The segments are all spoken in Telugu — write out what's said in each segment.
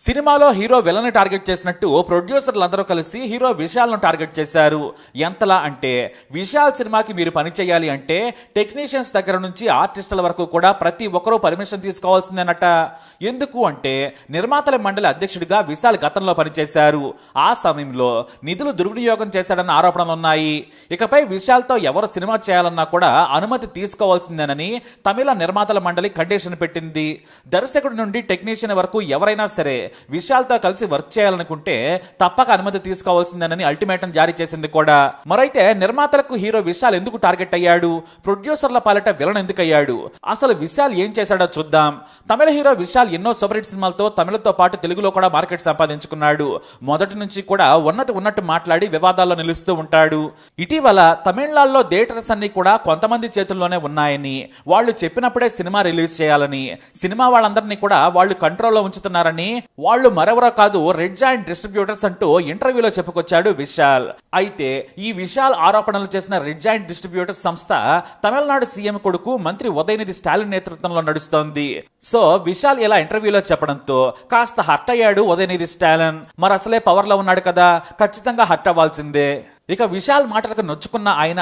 సినిమాలో హీరో విలన్ టార్గెట్ చేసినట్టు ప్రొడ్యూసర్లందరూ కలిసి హీరో విశాల్ను టార్గెట్ చేశారు. ఎంతలా అంటే విశాల్ సినిమాకి మీరు పని చేయాలి అంటే టెక్నీషియన్స్ దగ్గర నుంచి ఆర్టిస్టుల వరకు కూడా ప్రతి ఒక్కరూ పర్మిషన్ తీసుకోవాల్సిందేనట. ఎందుకు అంటే నిర్మాతల మండలి అధ్యక్షుడిగా విశాల్ గతంలో పనిచేశారు. ఆ సమయంలో నిధులు దుర్వినియోగం చేశాడన్న ఆరోపణలున్నాయి. ఇకపై విశాల్తో ఎవరు సినిమా చేయాలన్నా కూడా అనుమతి తీసుకోవాల్సిందేనని తమిళ నిర్మాతల మండలి కండిషన్ పెట్టింది. దర్శకుడి నుండి టెక్నీషియన్ వరకు ఎవరైనా సరే విశాల్తో కలిసి వర్క్ చేయాలనుకుంటే తప్పక అనుమతి తీసుకోవాల్సిందేనని అల్టిమేటం జారీ చేసింది కూడా. మరైతే నిర్మాతలకు హీరో విశాల్ ఎందుకు టార్గెట్ అయ్యాడు, ప్రొడ్యూసర్ల పాలిట విలన్ ఎందుకు అయ్యాడు, అసలు విశాల్ ఏం చేశాడో చూద్దాం. తమిళ హీరో విశాల్ ఎన్నో సూపర్ హిట్ సినిమాలతో తమిళతో పాటు తెలుగులో కూడా మార్కెట్ సంపాదించుకున్నాడు. మొదటి నుంచి కూడా ఉన్నట్టు మాట్లాడి వివాదాల్లో నిలుస్తూ ఉంటాడు. ఇటీవల తమిళనాడులో థియేటర్స్ అన్ని కూడా కొంతమంది చేతుల్లోనే ఉన్నాయని, వాళ్ళు చెప్పినప్పుడే సినిమా రిలీజ్ చేయాలని, సినిమా వాళ్ళందరినీ కూడా వాళ్ళు కంట్రోల్లో ఉంచుతున్నారని, వాళ్ళు మరెవరో కాదు రెడ్ జాయింట్ డిస్ట్రిబ్యూటర్స్ అంటూ ఇంటర్వ్యూలో చెప్పుకొచ్చాడు విశాల్. అయితే ఈ విశాల్ ఆరోపణలు చేసిన రెడ్ జాయింట్ డిస్ట్రిబ్యూటర్స్ సంస్థ తమిళనాడు సీఎం కొడుకు మంత్రి ఉదయనిధి స్టాలిన్ నేతృత్వంలో నడుస్తోంది. సో విశాల్ ఇలా ఇంటర్వ్యూలో చెప్పడంతో కాస్త హర్ట్ అయ్యాడు ఉదయనిధి స్టాలిన్. మరి అసలే పవర్ లో ఉన్నాడు కదా, ఖచ్చితంగా హర్ట్ అవ్వాల్సిందే. ఇక విశాల్ మాటలకు నొచ్చుకున్న ఆయన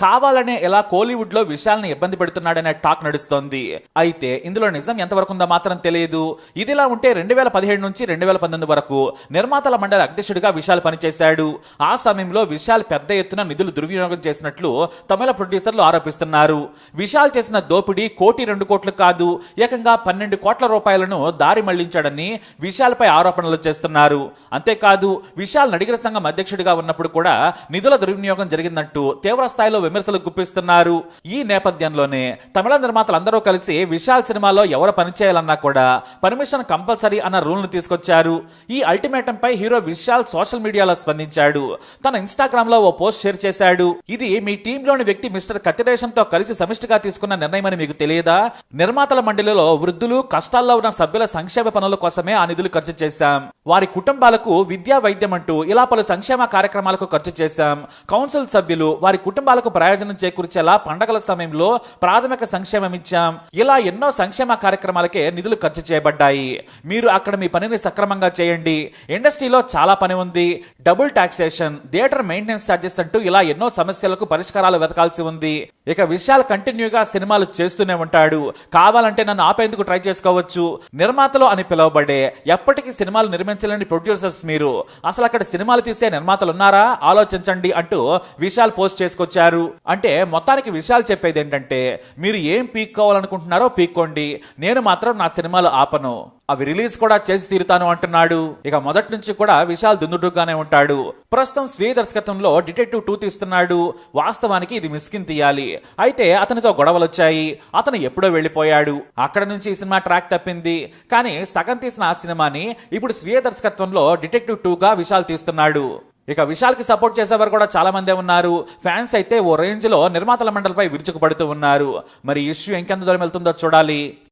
కావాలనే ఇలా కోలీవుడ్ లో విశాల్ ని ఇబ్బంది పెడుతున్నాడనే టాక్ నడుస్తోంది. అయితే ఇందులో నిజం ఎంతవరకు ఉందో మాత్రం తెలియదు. ఇదిలా ఉంటే 2017 నుంచి 2019 వరకు నిర్మాతల మండలి అధ్యక్షుడిగా విశాల్ పనిచేశాడు. ఆ సమయంలో విశాల్ పెద్ద ఎత్తున నిధులు దుర్వినియోగం చేసినట్లు తమిళ ప్రొడ్యూసర్లు ఆరోపిస్తున్నారు. విశాల్ చేసిన దోపిడీ 1-2 కోట్లు కాదు, ఏకంగా 12 కోట్ల రూపాయలను దారి మళ్లించాడని విశాల్ పై ఆరోపణలు చేస్తున్నారు. అంతేకాదు విశాల్ నడిగర సంఘం అధ్యక్షుడిగా ఉన్నప్పుడు కూడా నిధుల దుర్వినియోగం జరిగిందంటూ తీవ్ర స్థాయిలో విమర్శలు గుప్పిస్తున్నారు. ఈ నేపథ్యంలోనే తమిళ నిర్మాతలందరూ కలిసి విశాల్ సినిమాలో ఎవరు పనిచేయాలన్నా కూడా పర్మిషన్ కంపల్సరీ అన్న రూల్ ను తీసుకొచ్చారు. ఈ అల్టిమేటం పై హీరో విశాల్ సోషల్ మీడియాలో స్పందించాడు. తన ఇన్స్టాగ్రామ్ లో ఓ పోస్ట్ షేర్ చేశాడు. ఇది మీ టీంలోని వ్యక్తి మిస్టర్ కత్తిరేషన్ తో కలిసి సమిష్టిగా తీసుకున్న నిర్ణయమని మీకు తెలియదా? నిర్మాతల మండలిలో వృద్ధులు, కష్టాల్లో ఉన్న సభ్యుల సంక్షేమ పనుల కోసమే ఆ నిధులు ఖర్చు చేశాం. వారి కుటుంబాలకు విద్యా, వైద్యం అంటూ ఇలా పలు సంక్షేమ కార్యక్రమాలకు ఖర్చు చేశాం. కౌన్సిల్ సభ్యులు వారి కుటుంబాలకు ప్రయోజనం చేకూర్చేలా పండగల సమయంలో ప్రాథమిక సంక్షేమం ఇచ్చాం. ఇలా ఎన్నో సంక్షేమ కార్యక్రమాలకే నిధులు ఖర్చు చేయబడ్డాయి. మీరు అక్కడ మీ పనిని సక్రమంగా చేయండి. ఇండస్ట్రీలో చాలా పని ఉంది. Double taxation, theatre maintenance charges అంటూ ఇలా ఎన్నో సమస్యలకు పరిష్కారాలు వెతకాల్సి ఉంది. ఇక విశాల్ కంటిన్యూగా సినిమాలు చేస్తూనే ఉంటాడు. కావాలంటే నన్ను ఆపేందుకు ట్రై చేసుకోవచ్చు. నిర్మాతలు అని పిలువబడే ఎప్పటికీ సినిమాలు నిర్మించలేని ప్రొడ్యూసర్స్ మీరు. అసలు అక్కడ సినిమాలు తీసే నిర్మాతలు ఉన్నారా? ఆలోచించండి అంటూ విశాల్ పోస్ట్ చేసుకొచ్చారు. అంటే మొత్తానికి విశాల్ చెప్పేది ఏంటంటే, మీరు ఏం పీక్కోవాలనుకుంటున్నారో పీక్కోండి, నేను మాత్రం నా సినిమాలు ఆపను, అవి రిలీజ్ కూడా చేసి తీరుతాను అంటున్నాడు. ఇక మొదటి నుంచి కూడా విశాల్ దుందుడుగానే ఉంటాడు. ప్రస్తుతం స్వీయ దర్శకత్వంలో డిటెక్టివ్ 2 తీస్తున్నాడు. వాస్తవానికి ఇది మిస్కిన్ తీయాలి. అయితే అతనితో గొడవలు వచ్చాయి. అతను ఎప్పుడో వెళ్లిపోయాడు. అక్కడ నుంచి ఈ సినిమా ట్రాక్ తప్పింది. కానీ సగం తీసిన ఆ సినిమాని ఇప్పుడు స్వీయ దర్శకత్వంలో డిటెక్టివ్ 2గా విశాల్ తీస్తున్నాడు. ఇక విశాల్ కి సపోర్ట్ చేసేవారు కూడా చాలా మందే ఉన్నారు. ఫ్యాన్స్ అయితే ఓ రేంజ్ లో నిర్మాతల మండలిపై విరుచుకుపడుతూ ఉన్నారు. మరి ఇష్యూ ఇంకెంత దూరం వెళ్తుందో చూడాలి.